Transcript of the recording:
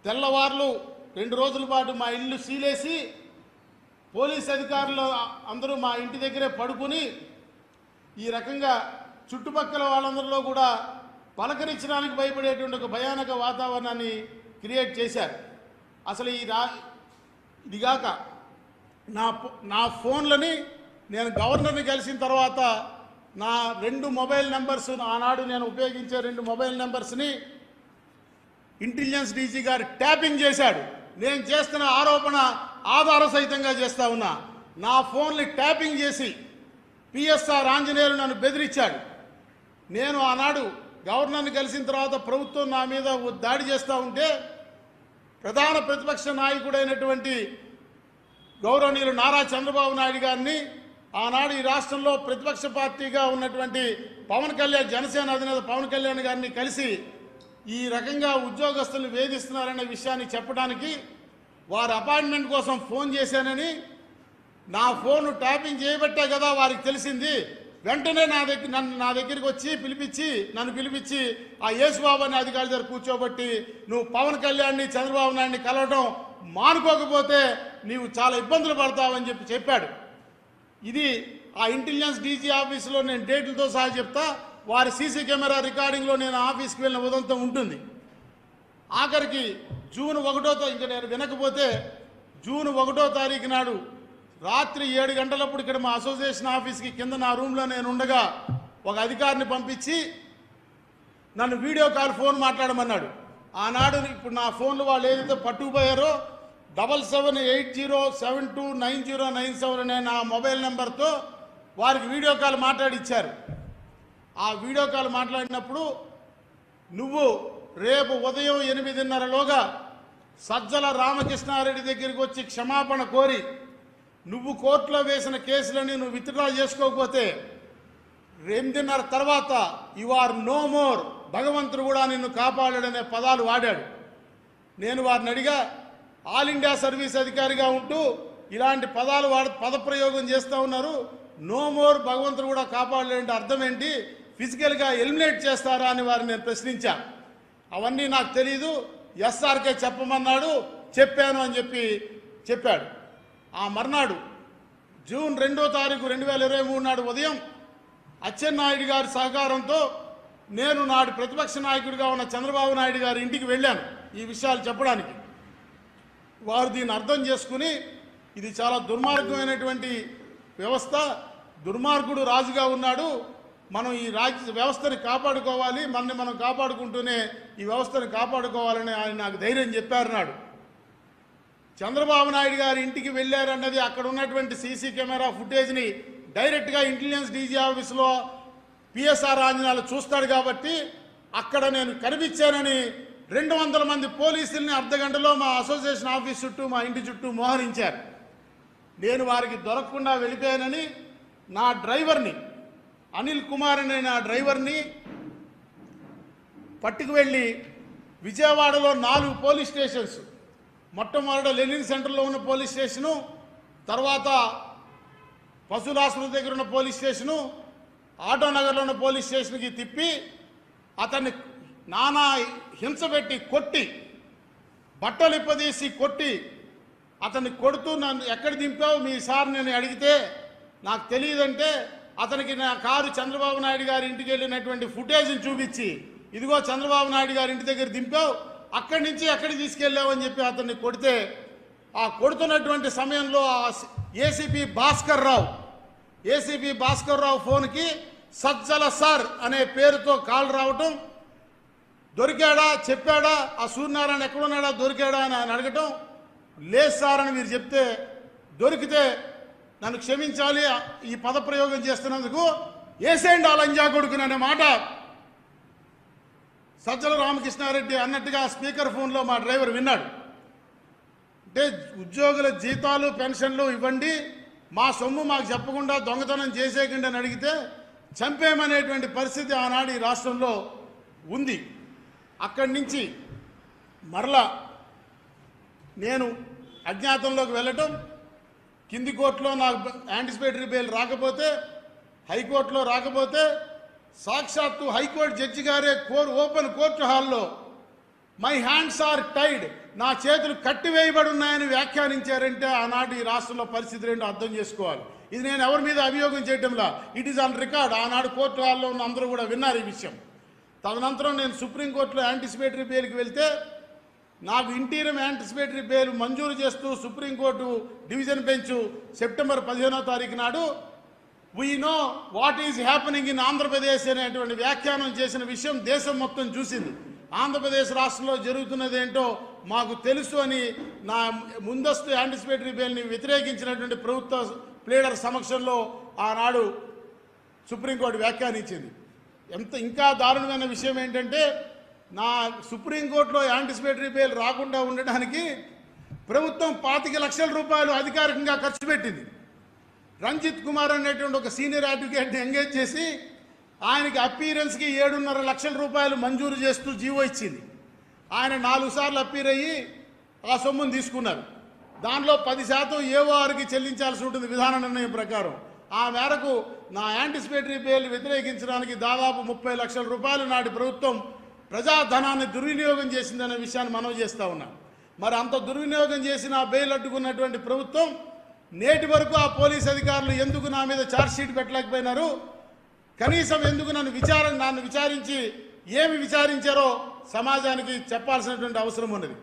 తెల్లవార్లు 2 రోజుల పాటు మా ఇల్లు సీలేసి పోలీస్ అధికారులు అందరూ మా ఇంటి దగ్గరే పడుకుని ఈ రకంగా చుట్టుపక్కల వాళ్ళందరిలో కూడా పలకరించడానికి భయపడేటువంటి ఒక భయానక వాతావరణాన్ని క్రియేట్ చేశారు. అసలు ఇదిగాక నా ఫోన్లని నేను గవర్నర్ని కలిసిన తర్వాత నా 2 మొబైల్ నెంబర్స్ ఆనాడు నేను ఉపయోగించే 2 మొబైల్ నెంబర్స్ని ఇంటెలిజెన్స్ డీజీ గారు ట్యాపింగ్ చేశాడు. నేను చేస్తున్న ఆరోపణ ఆధార సహితంగా చేస్తా ఉన్నా. నా ఫోన్ని ట్యాపింగ్ చేసి పిఎస్ఆర్ ఆంజనేయులు నన్ను బెదిరించాడు. నేను ఆనాడు గవర్నర్ని కలిసిన తర్వాత ప్రభుత్వం నా మీద దాడి చేస్తూ ఉంటే ప్రధాన ప్రతిపక్ష నాయకుడైనటువంటి గౌరవనీయులు నారా చంద్రబాబు నాయుడు గారిని ఆనాడు ఈ రాష్ట్రంలో ప్రతిపక్ష పార్టీగా ఉన్నటువంటి పవన్ కళ్యాణ్, జనసేన అధినేత పవన్ కళ్యాణ్ గారిని కలిసి ఈ రకంగా ఉద్యోగస్తులను వేధిస్తున్నారనే విషయాన్ని చెప్పడానికి వారి అపాయింట్మెంట్ కోసం ఫోన్ చేశానని, నా ఫోన్ ట్యాపింగ్ చేయబట్టే కదా వారికి తెలిసింది. వెంటనే నా దగ్గరికి వచ్చి నన్ను పిలిపించి ఆ యేసుబాబు అనే అధికారి దగ్గర కూర్చోబట్టి నువ్వు పవన్ కళ్యాణ్ని చంద్రబాబు నాయుడిని కలవడం మానుకోకపోతే నీవు చాలా ఇబ్బందులు పడతావని చెప్పాడు. ఇది ఆ ఇంటెలిజెన్స్ డీజీ ఆఫీసులో నేను డేట్లతో సహా చెప్తా. వారి సీసీ కెమెరా రికార్డింగ్లో నేను ఆఫీస్కి వెళ్ళిన ఉదంతం ఉంటుంది. ఆఖరికి జూన్ 1వ ఇంకా నేను వినకపోతే జూన్ 1వ తారీఖు నాడు రాత్రి 7 గంటలప్పుడు ఇక్కడ మా అసోసియేషన్ ఆఫీస్కి కింద నా రూమ్లో నేను ఉండగా ఒక అధికారిని పంపించి నన్ను వీడియో కాల్ ఫోన్ మాట్లాడమన్నాడు. ఆనాడు ఇప్పుడు నా ఫోన్లు వాళ్ళు ఏదైతే పట్టుకుపోయారో 7780729097 అనే నా మొబైల్ నెంబర్తో వారికి వీడియో కాల్ మాట్లాడిచ్చారు. ఆ వీడియో కాల్ మాట్లాడినప్పుడు నువ్వు రేపు ఉదయం 8:30లోగా సజ్జల రామకృష్ణారెడ్డి దగ్గరికి వచ్చి క్షమాపణ కోరి నువ్వు కోర్టులో వేసిన కేసులని నువ్వు విత్డ్రా చేసుకోకపోతే 8:30 తర్వాత యు ఆర్ నో మోర్, భగవంతుడు కూడా నిన్ను కాపాడాడనే పదాలు వాడాడు. నేను వారిని అడిగా, ఆల్ ఇండియా సర్వీస్ అధికారిగా ఉంటూ ఇలాంటి పదాలు పదప్రయోగం చేస్తూ ఉన్నారు, నో మోర్ భగవంతుడు కూడా కాపాడలేంటే అర్థం ఏంటి, ఫిజికల్గా ఎలిమినేట్ చేస్తారా అని వారిని నేను ప్రశ్నించా. అవన్నీ నాకు తెలీదు, ఎస్ఆర్కే చెప్పమన్నాడు, చెప్పాను అని చెప్పాడు. ఆ మర్నాడు జూన్ 2వ తారీఖు 2023 నాడు ఉదయం అచ్చెన్నాయుడు గారి సహకారంతో నేను నాడు ప్రతిపక్ష నాయకుడిగా ఉన్న చంద్రబాబు నాయుడు గారి ఇంటికి వెళ్ళాను ఈ విషయాలు చెప్పడానికి. వారు దీన్ని అర్థం చేసుకుని ఇది చాలా దుర్మార్గమైనటువంటి వ్యవస్థ, దుర్మార్గుడు రాజుగా ఉన్నాడు, మనం ఈ రాజ్య వ్యవస్థని కాపాడుకోవాలి, మనని మనం కాపాడుకుంటూనే ఈ వ్యవస్థని కాపాడుకోవాలని ఆయన నాకు ధైర్యం చెప్పారు. నాడు చంద్రబాబు నాయుడు గారి ఇంటికి వెళ్ళారన్నది అక్కడ ఉన్నటువంటి సీసీ కెమెరా ఫుటేజ్ని డైరెక్ట్గా ఇంటెలిజెన్స్ డీజీ ఆఫీసులో పిఎస్ఆర్ ఆంజనేయులు చూస్తాడు కాబట్టి అక్కడ నేను కనిపించానని 200 మంది పోలీసుల్ని అర్ధగంటలో మా అసోసియేషన్ ఆఫీస్ చుట్టూ మా ఇంటి చుట్టూ మోహరించారు. నేను వారికి దొరకకుండా వెళ్ళిపోయానని నా డ్రైవర్ని అనిల్ కుమార్ అనే నా డ్రైవర్ని పట్టుకు వెళ్ళి విజయవాడలో 4 పోలీస్ స్టేషన్స్, మొట్టమొదట లెనిన్ సెంటర్లో ఉన్న పోలీస్ స్టేషను, తర్వాత పశువుల ఆసుపత్రి దగ్గర ఉన్న పోలీస్ స్టేషను, ఆటోనగర్లో ఉన్న పోలీస్ స్టేషన్కి తిప్పి అతన్ని నానా హింస పెట్టి కొట్టి, బట్టలు ఇప్పదీసి కొట్టి, అతన్ని కొడుతూ నన్ను ఎక్కడ దింపావు మీ సార్ నేను అడిగితే నాకు తెలియదంటే అతనికి నా కారు చంద్రబాబు నాయుడు గారి ఇంటికి వెళ్ళినటువంటి ఫుటేజ్ని చూపించి ఇదిగో చంద్రబాబు నాయుడు గారి ఇంటి దగ్గర దింపావు, అక్కడి నుంచి ఎక్కడికి తీసుకెళ్ళావు అని చెప్పి అతన్ని కొడితే ఆ కొడుతున్నటువంటి సమయంలో ఏసీపీ భాస్కర్ రావు ఫోన్కి సజ్జల సార్ అనే పేరుతో కాల్ రావటం, దొరికాడా చెప్పాడా, ఆ సూర్యనారాయణ ఎక్కడున్నాడా దొరికాడా అని ఆయన అడగటం, లేదు సార్ అని మీరు చెప్తే దొరికితే నన్ను క్షమించాలి ఈ పదప్రయోగం చేస్తున్నందుకు, ఏసేండి ఆ లంజా కొడుకుని అనే మాట సజ్జల రామకృష్ణారెడ్డి అన్నట్టుగా స్పీకర్ ఫోన్లో మా డ్రైవర్ విన్నాడు. అంటే ఉద్యోగుల జీతాలు పెన్షన్లు ఇవ్వండి, మా సొమ్ము మాకు చెప్పకుండా దొంగతనం చేసేయండి అని అడిగితే చంపేమనేటువంటి పరిస్థితి ఆనాడు ఈ రాష్ట్రంలో ఉంది. అక్కడి నుంచి మరలా నేను అజ్ఞాతంలోకి వెళ్ళటం, కింది కోర్టులో నాకు యాంటిసిపేటరీ బెయిల్ రాకపోతే, హైకోర్టులో రాకపోతే, సాక్షాత్తు హైకోర్టు జడ్జి గారే ఓపెన్ కోర్టు హాల్లో మై హ్యాండ్స్ ఆర్ టైడ్, నా చేతులు కట్టివేయబడి ఉన్నాయని వ్యాఖ్యానించారంటే ఆనాటి ఈ రాష్ట్రంలో పరిస్థితి ఏంటో అర్థం చేసుకోవాలి. ఇది నేను ఎవరి మీద అభియోగం చేయటంలా, ఇట్ ఈస్ ఆన్ రికార్డ్. ఆనాడు కోర్టు హాల్లో ఉన్న అందరూ కూడా విన్నారు ఈ విషయం. తదనంతరం నేను సుప్రీంకోర్టులో యాంటిసిపేటరీ బెయిల్కి వెళ్తే నాకు ఇంటీరియం యాంటిసిపేటరీ బెయిల్ మంజూరు చేస్తూ సుప్రీంకోర్టు డివిజన్ బెంచ్ సెప్టెంబర్ 15వ తారీఖు నాడు we know what is happening in Andhra Pradesh అనేటువంటి వ్యాఖ్యానం చేసిన విషయం దేశం మొత్తం చూసింది. ఆంధ్రప్రదేశ్ రాష్ట్రంలో జరుగుతున్నది ఏంటో మాకు తెలుసు అని నా ముందస్తు యాంటిసిపేటరీ బెయిల్ని వ్యతిరేకించినటువంటి ప్రభుత్వ ప్లేడర్ సమక్షంలో ఆనాడు సుప్రీంకోర్టు వ్యాఖ్యానించింది. ఇంకా దారుణమైన విషయం ఏంటంటే, నా సుప్రీంకోర్టులో యాంటిసిపేటరీ బెయిల్ రాకుండా ఉండడానికి ప్రభుత్వం 25 లక్షల రూపాయలు అధికారికంగా ఖర్చు పెట్టింది. రంజిత్ కుమార్ అనేటువంటి ఒక సీనియర్ అడ్వకేట్ని ఎంగేజ్ చేసి ఆయనకి అపీరెన్స్కి 7.5 లక్షల రూపాయలు మంజూరు చేస్తూ జీవో ఇచ్చింది. ఆయన 4 సార్లు అపీర్ అయ్యి ఆ సొమ్మును తీసుకున్నారు. దానిలో 10% ఏఓఆర్కి చెల్లించాల్సి ఉంటుంది విధాన నిర్ణయం ప్రకారం. ఆ మేరకు నా యాంటిసిపేటరీ బెయిల్ వ్యతిరేకించడానికి దాదాపు 30 లక్షల రూపాయలు నాటి ప్రభుత్వం ప్రజాధనాన్ని దుర్వినియోగం చేసిందనే విషయాన్ని మనవి చేస్తూ ఉన్నాం. మరి అంత దుర్వినియోగం చేసిన బెయిల్ అడ్డుకున్నటువంటి ప్రభుత్వం నేటి వరకు ఆ పోలీస్ అధికారులు ఎందుకు నా మీద ఛార్జ్షీట్ పెట్టలేకపోయినారు? కనీసం ఎందుకు నన్ను విచారించి ఏమి విచారించారో సమాజానికి చెప్పాల్సినటువంటి అవసరం ఉన్నది.